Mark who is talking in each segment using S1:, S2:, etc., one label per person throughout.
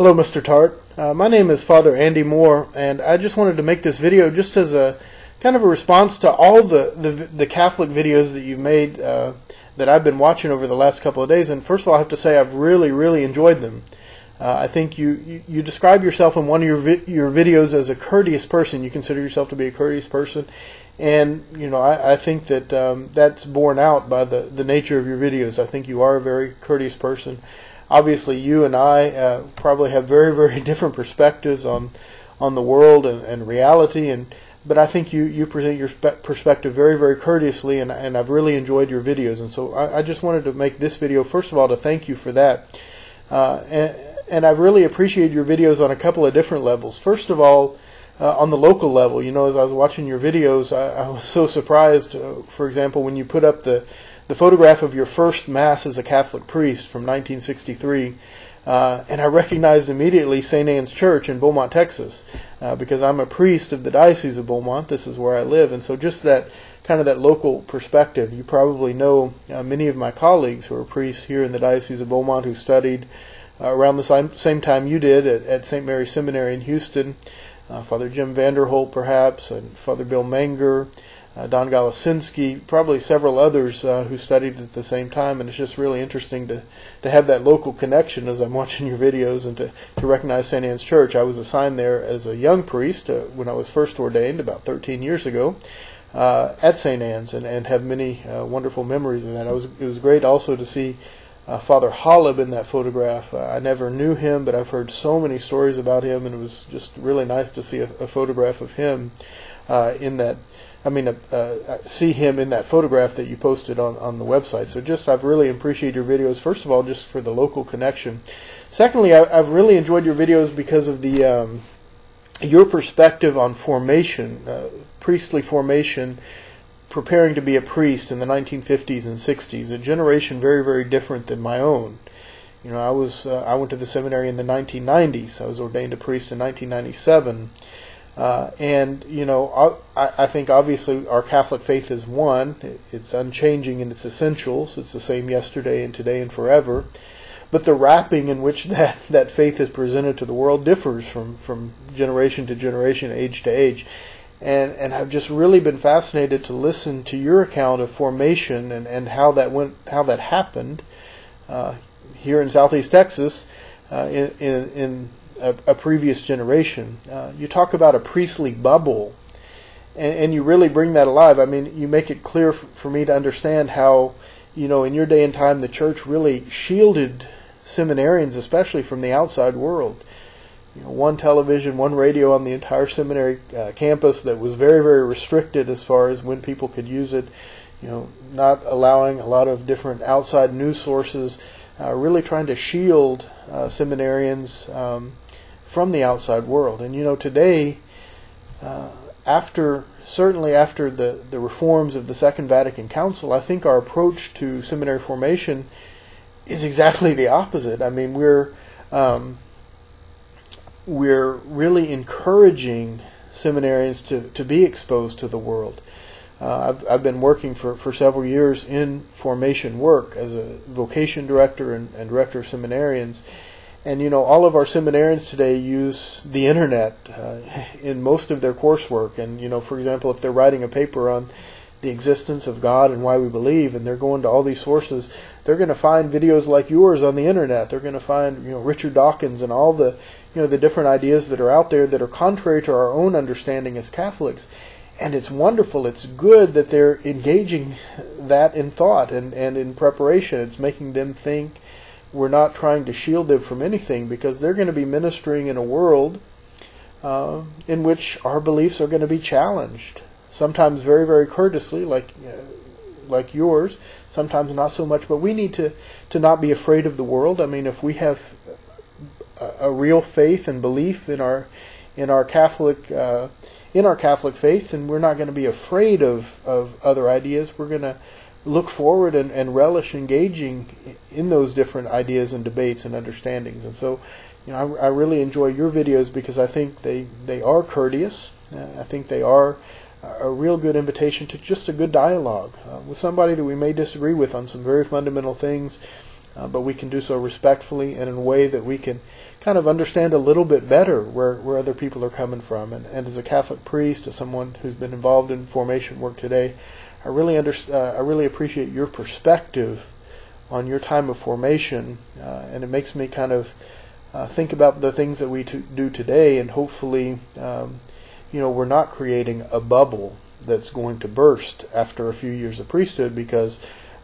S1: Hello, Mr. Tart. My name is Father Andy Moore, and I just wanted to make this video just as a kind of a response to all the Catholic videos that you've made that I've been watching over the last couple of days. And first of all, I have to say I've really enjoyed them. I think you describe yourself in one of your videos as a courteous person. You consider yourself to be a courteous person, and I think that that's borne out by the nature of your videos. I think you are a very courteous person. Obviously, you and I probably have very different perspectives on the world and reality, but I think you present your perspective very courteously, and I've really enjoyed your videos. And so I just wanted to make this video, first of all, to thank you for that. And I've really appreciated your videos on a couple of different levels. First of all, on the local level, as I was watching your videos, I was so surprised, for example, when you put up the photograph of your first Mass as a Catholic priest from 1963, and I recognized immediately St. Anne's Church in Beaumont, Texas, because I'm a priest of the Diocese of Beaumont. This is where I live, and so just that kind of that local perspective. You probably know many of my colleagues who are priests here in the Diocese of Beaumont who studied around the same time you did at St. Mary's Seminary in Houston. Father Jim Vanderholt, perhaps, and Father Bill Menger, Don Galasinski, probably several others who studied at the same time. And it's just really interesting to have that local connection as I'm watching your videos, and to recognize St. Anne's Church. I was assigned there as a young priest when I was first ordained about 13 years ago at St. Anne's, and have many wonderful memories of that. It was great also to see Father Holub in that photograph. I never knew him, but I've heard so many stories about him, and it was just really nice to see a photograph of him in that. See him in that photograph that you posted on the website. So I've really appreciated your videos, first of all, just for the local connection. Secondly, I've really enjoyed your videos because of your perspective on formation, priestly formation, preparing to be a priest in the 1950s and 60s, a generation very different than my own. I went to the seminary in the 1990s. I was ordained a priest in 1997. I think obviously our Catholic faith is one. It's unchanging in its essentials. It's the same yesterday and today and forever. But the wrapping in which that faith is presented to the world differs from generation to generation, age to age. And I've just really been fascinated to listen to your account of formation and how that happened here in Southeast Texas in a previous generation. You talk about a priestly bubble, and you really bring that alive. I mean, you make it clear for me to understand how, in your day and time, the Church really shielded seminarians, especially from the outside world. One television, one radio on the entire seminary campus that was very restricted as far as when people could use it. Not allowing a lot of different outside news sources, really trying to shield seminarians from the outside world. And today, certainly after the reforms of the Second Vatican Council, I think our approach to seminary formation is exactly the opposite. I mean, we're really encouraging seminarians to be exposed to the world. I've been working for several years in formation work as a vocation director and director of seminarians. And all of our seminarians today use the internet in most of their coursework. And for example, if they're writing a paper on the existence of God and why we believe, and they're going to all these sources, they're going to find videos like yours on the internet. They're going to find Richard Dawkins and all the the different ideas that are out there that are contrary to our own understanding as Catholics. And it's wonderful. It's good that they're engaging that in thought and in preparation. It's making them think. We're not trying to shield them from anything, because they're going to be ministering in a world in which our beliefs are going to be challenged. Sometimes very courteously, like yours. Sometimes not so much. But we need to not be afraid of the world. I mean, if we have a real faith and belief in our Catholic faith, then we're not going to be afraid of other ideas. We're going to look forward and relish engaging in those different ideas and debates and understandings. And so, I really enjoy your videos because I think they are courteous. I think they are a real good invitation to just a good dialogue with somebody that we may disagree with on some very fundamental things. but we can do so respectfully and in a way that we can kind of understand a little bit better where other people are coming from. And as a Catholic priest, as someone who's been involved in formation work today, I really appreciate your perspective on your time of formation, and it makes me kind of think about the things that we do today, and hopefully, we're not creating a bubble that's going to burst after a few years of priesthood, because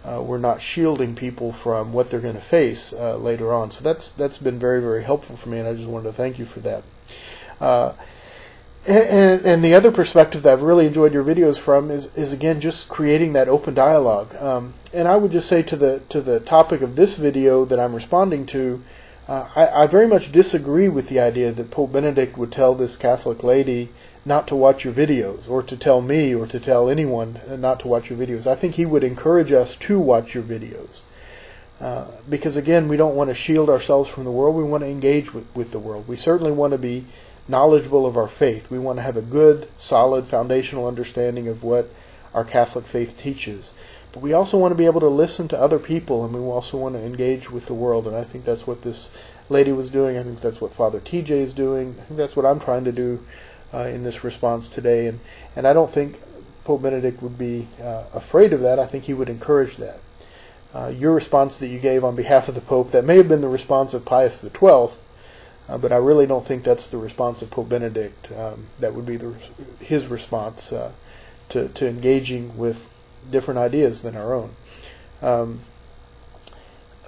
S1: we're not shielding people from what they're going to face later on. So that's been very, very helpful for me, and I just wanted to thank you for that. And the other perspective that I've really enjoyed your videos from is again just creating that open dialogue. And I would just say to the topic of this video that I'm responding to, I very much disagree with the idea that Pope Benedict would tell this Catholic lady not to watch your videos, or to tell me, or to tell anyone not to watch your videos. I think he would encourage us to watch your videos. Because again, we don't want to shield ourselves from the world. We want to engage with the world. We certainly want to be knowledgeable of our faith. We want to have a good, solid, foundational understanding of what our Catholic faith teaches. But we also want to be able to listen to other people, and we also want to engage with the world. And I think that's what this lady was doing. I think that's what Father TJ is doing. I think that's what I'm trying to do in this response today. And I don't think Pope Benedict would be afraid of that. I think he would encourage that. Your response that you gave on behalf of the Pope, that may have been the response of Pius XII, but I really don't think that's the response of Pope Benedict. That would be his response to engaging with different ideas than our own.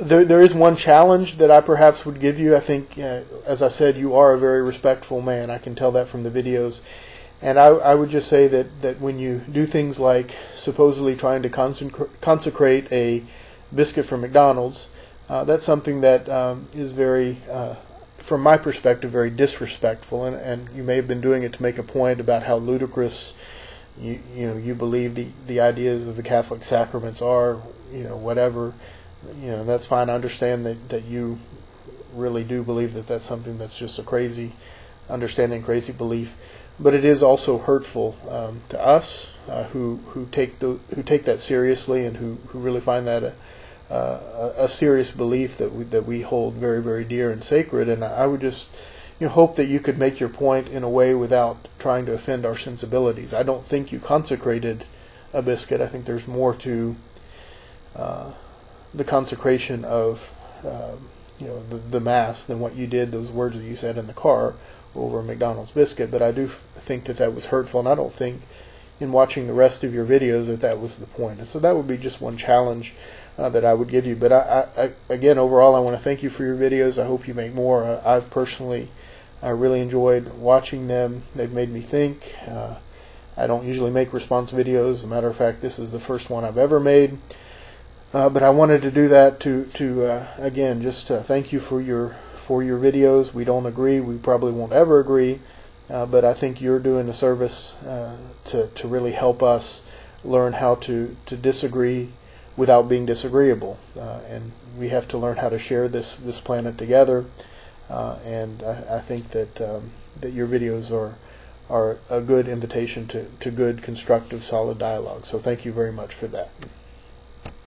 S1: There is one challenge that I perhaps would give you. I think, as I said, you are a very respectful man. I can tell that from the videos. And I would just say that when you do things like supposedly trying to consecrate a biscuit from McDonald's, that's something that is very, from my perspective, very disrespectful. And you may have been doing it to make a point about how ludicrous you believe the ideas of the Catholic sacraments are, whatever. That's fine. I understand that you really do believe that that's something that's just a crazy understanding, crazy belief. But it is also hurtful to us who take that seriously, and who really find that a serious belief that we hold very, very dear and sacred. And I would just hope that you could make your point in a way without trying to offend our sensibilities. I don't think you consecrated a biscuit. I think there's more to the consecration of the Mass than what you did, those words that you said in the car over a McDonald's biscuit. But I do think that was hurtful, and I don't think in watching the rest of your videos that was the point. And so that would be just one challenge that I would give you. But I again, overall, I want to thank you for your videos. I hope you make more. I've personally really enjoyed watching them. They've made me think. I don't usually make response videos. As a matter of fact, this is the first one I've ever made. But I wanted to do that to again, just thank you for your videos. We don't agree. We probably won't ever agree. But I think you're doing a service to really help us learn how to disagree without being disagreeable. And we have to learn how to share this planet together. And I think that your videos are a good invitation to good, constructive, solid dialogue. So thank you very much for that.